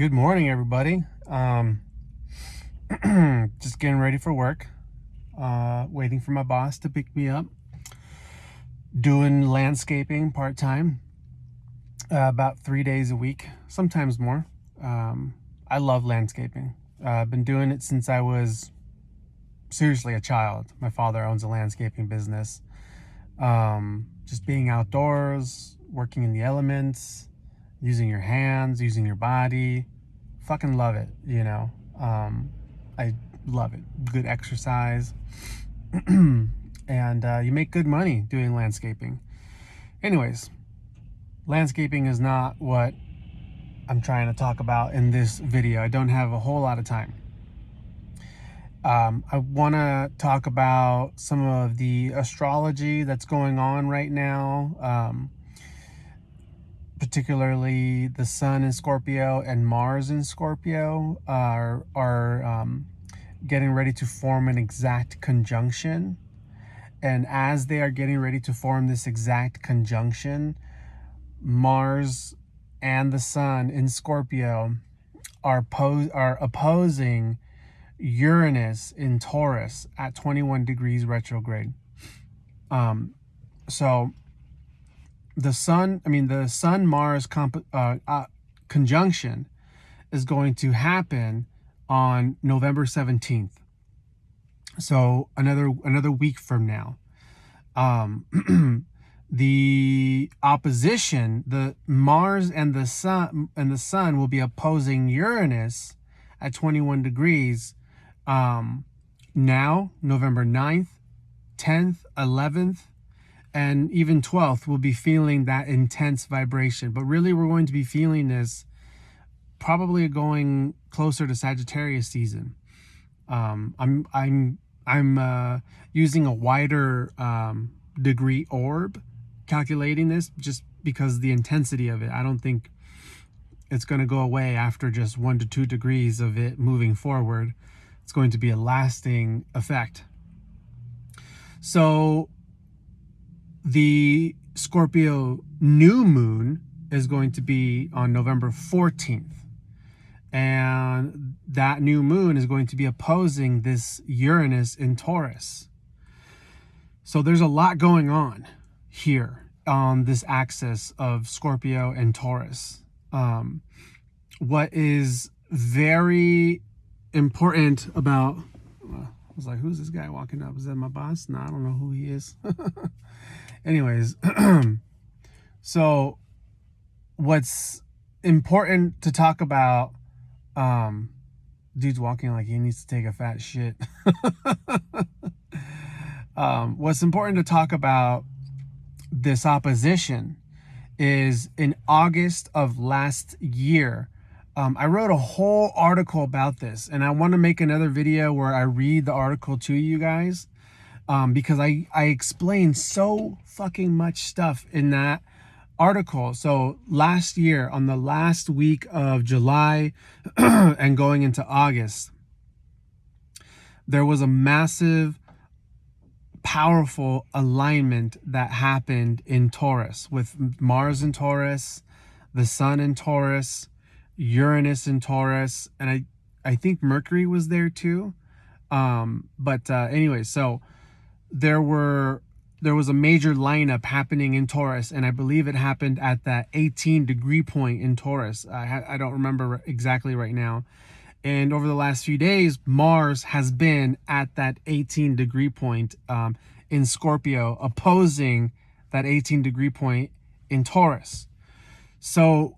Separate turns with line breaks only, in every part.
Good morning, everybody. Just getting ready for work. Waiting for my boss to pick me up. Doing landscaping part-time, about 3 days a week, sometimes more. I love landscaping. I've been doing it since I was seriously a child. My father owns a landscaping business. Just being outdoors, working in the elements, using your hands, using your body. Fucking love it, you know. I love it. Good exercise. And you make good money doing landscaping. Anyways, landscaping is not what I'm trying to talk about in this video. I don't have a whole lot of time. I want to talk about some of the astrology that's going on right now. Particularly the Sun in Scorpio and Mars in Scorpio are getting ready to form an exact conjunction. And as they are getting ready to form this exact conjunction, Mars and the Sun in Scorpio are opposing Uranus in Taurus at 21 degrees retrograde. So the Sun-Mars conjunction is going to happen on November 17th. So another week from now. The opposition, the Mars and the Sun will be opposing Uranus at 21 degrees now, November 9th, 10th, 11th, and even 12th. We'll be feeling that intense vibration. But really, we're going to be feeling this probably going closer to Sagittarius season. I'm using a wider degree orb calculating this just because the intensity of it. I don't think it's going to go away after just 1 to 2 degrees of it moving forward. It's going to be a lasting effect. So the Scorpio new moon is going to be on November 14th. And that new moon is going to be opposing this Uranus in Taurus. So there's a lot going on here on this axis of Scorpio and Taurus. What is very important about... I was like, who's this guy walking up? Is that my boss? No, I don't know who he is. Anyways, so what's important to talk about, dude's walking like he needs to take a fat shit. What's important to talk about this opposition is in August of last year, I wrote a whole article about this, and I want to make another video where I read the article to you guys, because I explained so fucking much stuff in that article. So last year, on the last week of July and going into August, there was a massive, powerful alignment that happened in Taurus with Mars in Taurus, the Sun in Taurus, Uranus in Taurus, and I think Mercury was there too. Anyway, so there was a major lineup happening in Taurus, and I believe it happened at that 18 degree point in Taurus. I don't remember exactly right now. And over the last few days, Mars has been at that 18 degree point in Scorpio, opposing that 18 degree point in Taurus. So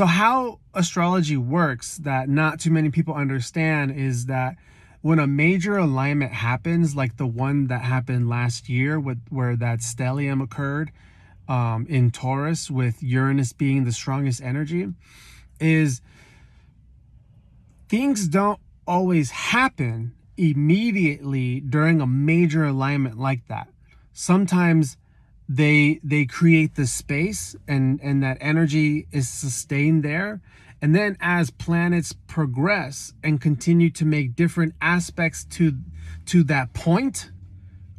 how astrology works that not too many people understand is that when a major alignment happens, like the one that happened last year where that stellium occurred in Taurus with Uranus being the strongest energy, is things don't always happen immediately during a major alignment like that. Sometimes they create the space and that energy is sustained there. And then as planets progress and continue to make different aspects to that point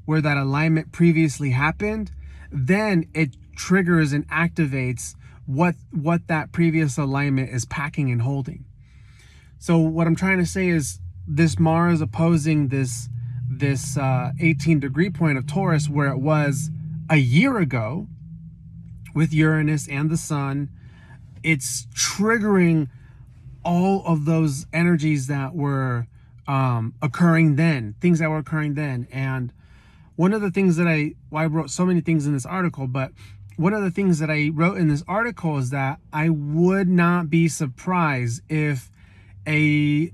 where that alignment previously happened, then it triggers and activates what that previous alignment is packing and holding. So what I'm trying to say is this Mars opposing this 18 degree point of Taurus, where it was a year ago with Uranus and the sun, it's triggering all of those energies that were occurring then, things that were occurring then. And one of the things that I wrote so many things in this article, but one of the things that I wrote in this article is that I would not be surprised if a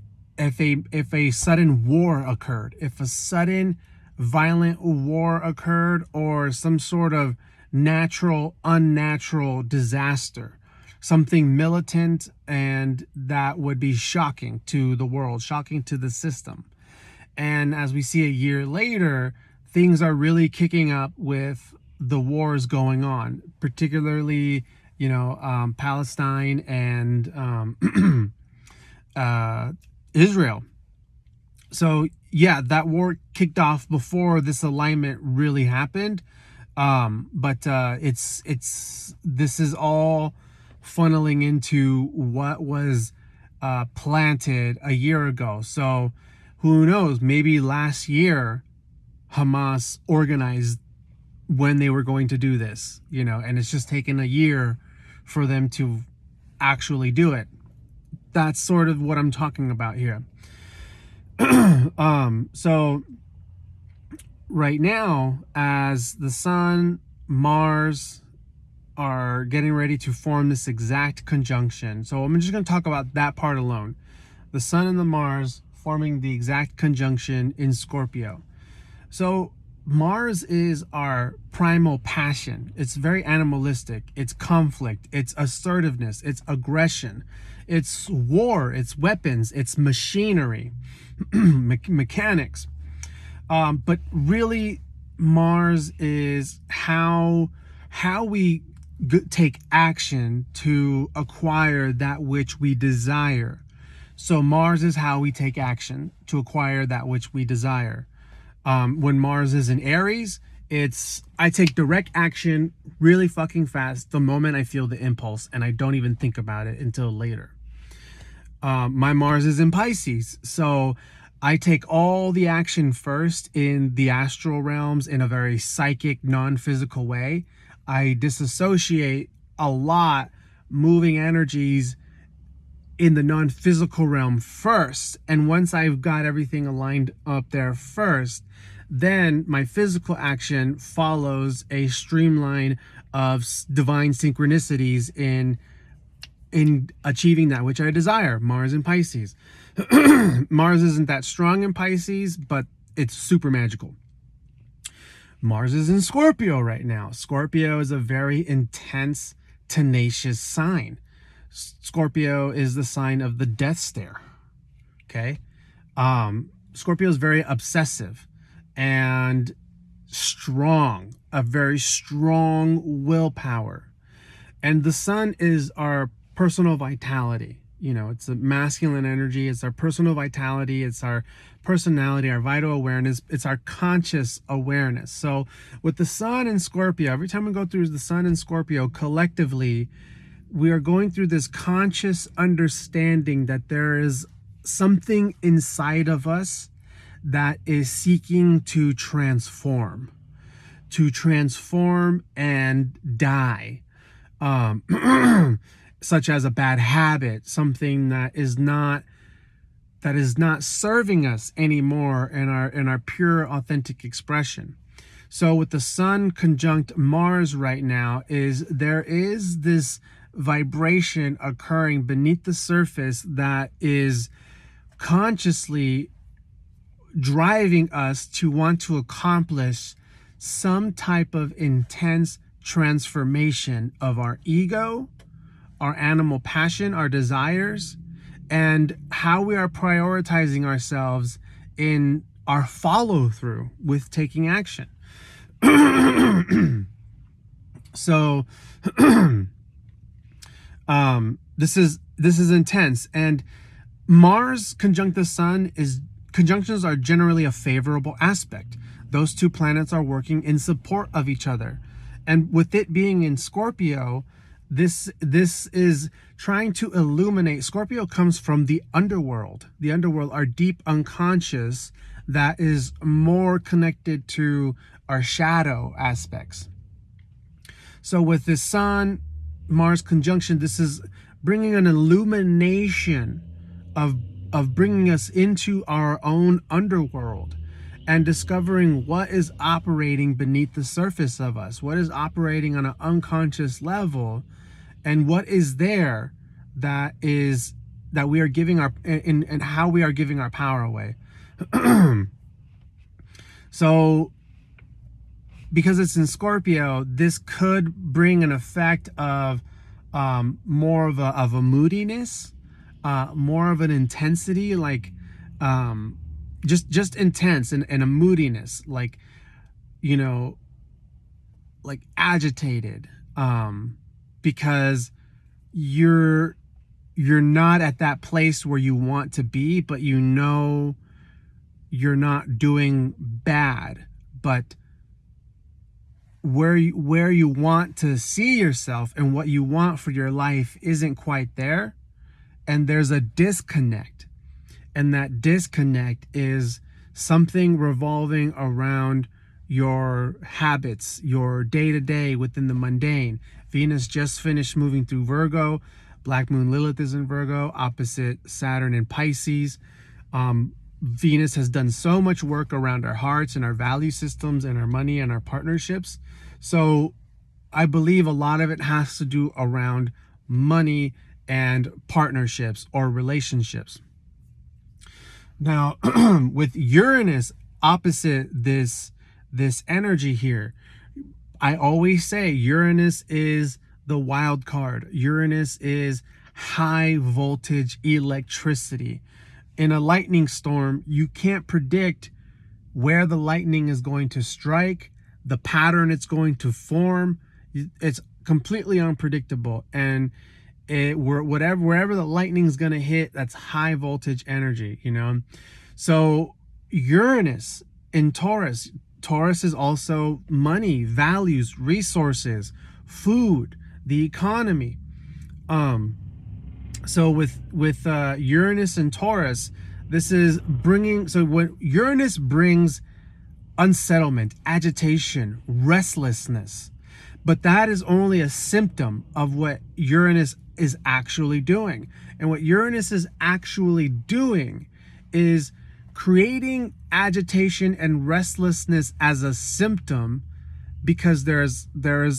sudden war occurred, if a sudden violent war occurred, or some sort of unnatural disaster, something militant, and that would be shocking to the world, shocking to the system. And as we see a year later, things are really kicking up with the wars going on, particularly, Palestine and Israel. So yeah, that war kicked off before this alignment really happened. But this is all funneling into what was planted a year ago. So who knows, maybe last year Hamas organized when they were going to do this, and it's just taken a year for them to actually do it. That's sort of what I'm talking about here. So right now, as the sun, Mars are getting ready to form this exact conjunction. So I'm just going to talk about that part alone. The sun and the Mars forming the exact conjunction in Scorpio. So Mars is our primal passion. It's very animalistic. It's conflict. It's assertiveness. It's aggression. It's war. It's weapons. It's machinery, mechanics. But really, Mars is how we take action to acquire that which we desire. So Mars is how we take action to acquire that which we desire. When Mars is in Aries, I take direct action really fucking fast the moment I feel the impulse, and I don't even think about it until later. My Mars is in Pisces, so I take all the action first in the astral realms in a very psychic, non-physical way. I disassociate a lot, moving energies in the non-physical realm first. And once I've got everything aligned up there first, then my physical action follows a streamline of divine synchronicities in achieving that which I desire. Mars in Pisces. Mars isn't that strong in Pisces, but it's super magical. Mars is in Scorpio right now. Scorpio is a very intense, tenacious sign. Scorpio is the sign of the death stare. Okay. Scorpio is very obsessive and strong, a very strong willpower. And the sun is our personal vitality. It's a masculine energy. It's our personal vitality. It's our personality, our vital awareness. It's our conscious awareness. So with the sun in Scorpio, every time we go through the sun in Scorpio, collectively, we are going through this conscious understanding that there is something inside of us that is seeking to transform and die. Such as a bad habit, something that is not serving us anymore in our pure, authentic expression. So with the sun conjunct Mars right now, there is this vibration occurring beneath the surface that is consciously driving us to want to accomplish some type of intense transformation of our ego, our animal passion, our desires, and how we are prioritizing ourselves in our follow-through with taking action. So this is intense. And Mars conjunct the sun conjunctions are generally a favorable aspect. Those two planets are working in support of each other. And with it being in Scorpio, This is trying to illuminate. Scorpio comes from the underworld. The underworld, our deep unconscious, that is more connected to our shadow aspects. So with this Sun Mars conjunction, this is bringing an illumination of bringing us into our own underworld and discovering what is operating beneath the surface of us, what is operating on an unconscious level, and what is there that we are giving our, and how we are giving our power away. So because it's in Scorpio, this could bring an effect of more of a moodiness, more of an intensity, like just intense, and a moodiness, like, you know, like agitated, because you're not at that place where you want to be, but you know you're not doing bad, but where you want to see yourself and what you want for your life isn't quite there, and there's a disconnect. And that disconnect is something revolving around your habits, your day-to-day within the mundane. Venus just finished moving through Virgo. Black Moon Lilith is in Virgo, opposite Saturn in Pisces. Venus has done so much work around our hearts and our value systems and our money and our partnerships. So I believe a lot of it has to do around money and partnerships or relationships. Now, with Uranus opposite this energy here, I always say Uranus is the wild card. Uranus is high voltage electricity. In a lightning storm, you can't predict where the lightning is going to strike, the pattern it's going to form. It's completely unpredictable. And wherever the lightning is going to hit, that's high voltage energy, you know. So Uranus in Taurus is also money, values, resources, food, the economy. So with Uranus and Taurus, this is bringing, so when Uranus brings unsettlement, agitation, restlessness, but that is only a symptom of what Uranus is actually doing. And what Uranus is actually doing is creating agitation and restlessness as a symptom, because there's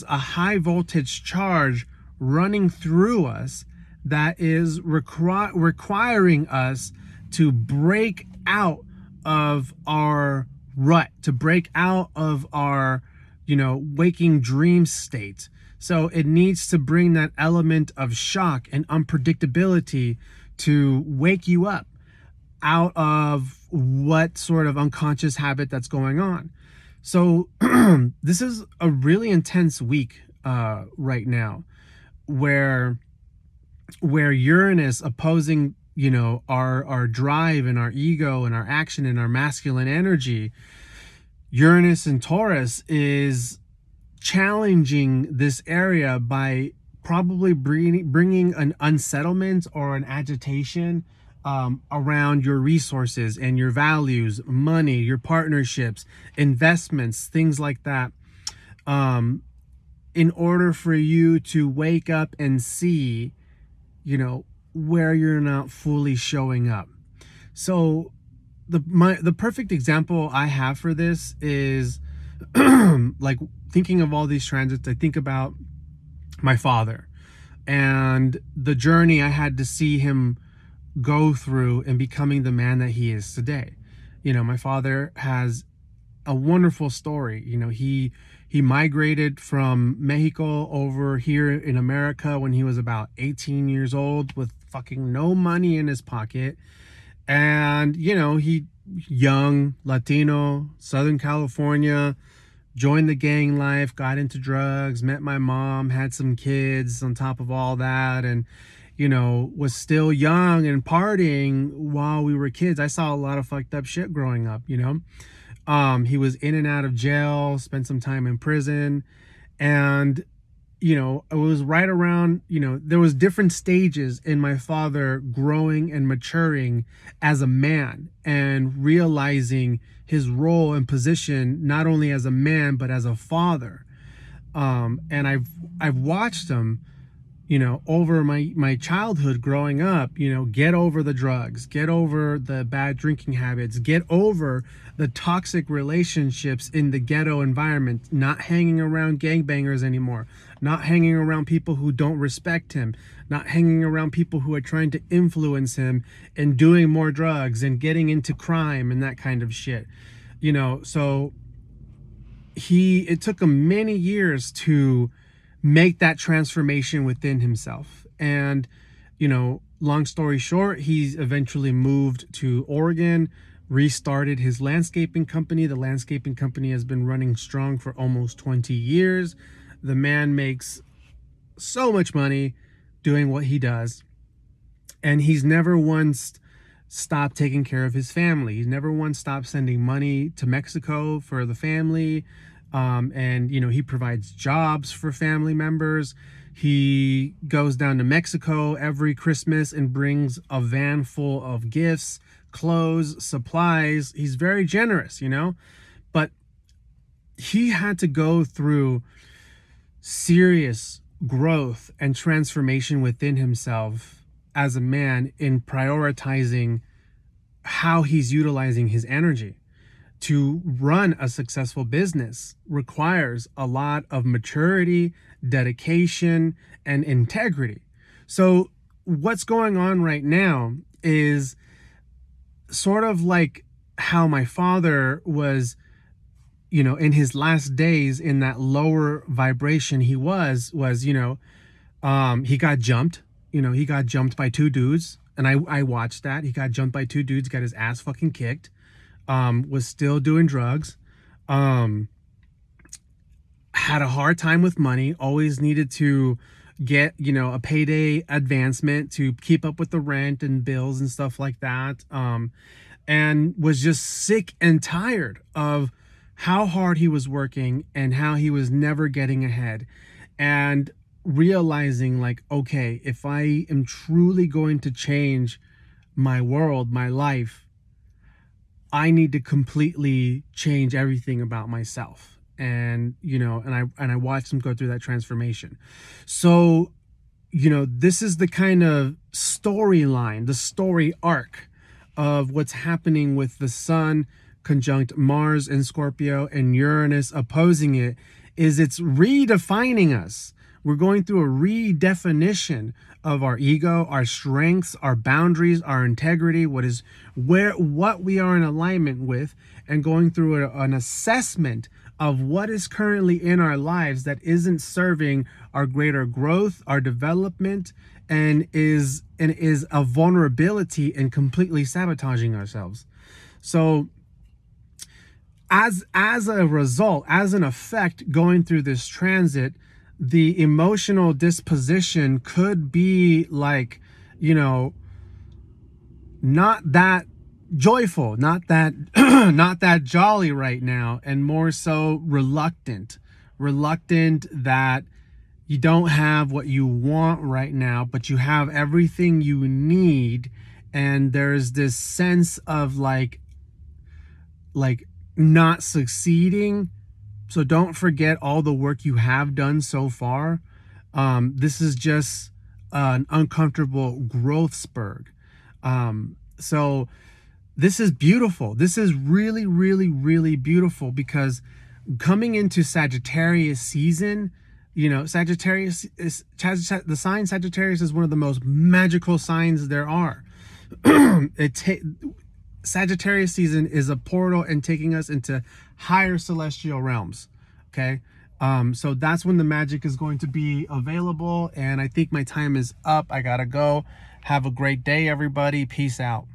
a high voltage charge running through us that is requiring us to break out of our rut, to break out of our, you know, waking dream state. So it needs to bring that element of shock and unpredictability to wake you up out of what sort of unconscious habit that's going on. So this is a really intense week right now, where Uranus opposing, you know, our drive and our ego and our action and our masculine energy, Uranus and Taurus is challenging this area by probably bringing an unsettlement or an agitation around your resources and your values, money, your partnerships, investments, things like that, in order for you to wake up and see, you know, where you're not fully showing up. So the perfect example I have for this is like thinking of all these transits. I think about my father and the journey I had to see him go through in becoming the man that he is today. You know, my father has a wonderful story. You know, he migrated from Mexico over here in America when he was about 18 years old with fucking no money in his pocket. And, you know, he, young, Latino, Southern California, joined the gang life, got into drugs, met my mom, had some kids on top of all that, and, you know, was still young and partying while we were kids. I saw a lot of fucked up shit growing up, you know. He was in and out of jail, spent some time in prison, and it was right around, there was different stages in my father growing and maturing as a man and realizing his role and position, not only as a man, but as a father. And I've watched him, over my childhood growing up, get over the drugs, get over the bad drinking habits, get over the toxic relationships in the ghetto environment, not hanging around gangbangers anymore, not hanging around people who don't respect him, not hanging around people who are trying to influence him and doing more drugs and getting into crime and that kind of shit. So it took him many years to make that transformation within himself. And, long story short, he's eventually moved to Oregon, restarted his landscaping company. The landscaping company has been running strong for almost 20 years. The man makes so much money doing what he does. And he's never once stopped taking care of his family. He's never once stopped sending money to Mexico for the family. And he provides jobs for family members. He goes down to Mexico every Christmas and brings a van full of gifts, clothes, supplies. He's very generous, but he had to go through serious growth and transformation within himself as a man in prioritizing how he's utilizing his energy. To run a successful business requires a lot of maturity, dedication, and integrity. So what's going on right now is sort of like how my father was, in his last days, in that lower vibration he was, he got jumped. He got jumped by two dudes. And I watched that. He got jumped by two dudes, got his ass fucking kicked. Was still doing drugs, had a hard time with money, always needed to get, a payday advancement to keep up with the rent and bills and stuff like that. And was just sick and tired of how hard he was working and how he was never getting ahead. And realizing like, okay, if I am truly going to change my world, my life, I need to completely change everything about myself. And, and I watched him go through that transformation. So, this is the kind of storyline, the story arc of what's happening with the sun conjunct Mars in Scorpio and Uranus opposing it. Is it's redefining us. We're going through a redefinition of our ego, our strengths, our boundaries, our integrity, what we are in alignment with, and going through an assessment of what is currently in our lives that isn't serving our greater growth, our development, and is a vulnerability and completely sabotaging ourselves. So as a result, as an effect, going through this transit, the emotional disposition could be like, not that joyful, not that not that jolly right now, and more so reluctant that you don't have what you want right now, but you have everything you need. And there's this sense of like not succeeding. So don't forget all the work you have done so far. This is just an uncomfortable growth spurt. So this is beautiful. This is really, really, really beautiful, because coming into Sagittarius season, Sagittarius is the sign Sagittarius is one of the most magical signs there are. Sagittarius season is a portal and taking us into higher celestial realms. Okay. So that's when the magic is going to be available. And I think my time is up. I gotta go. Have a great day, everybody. Peace out.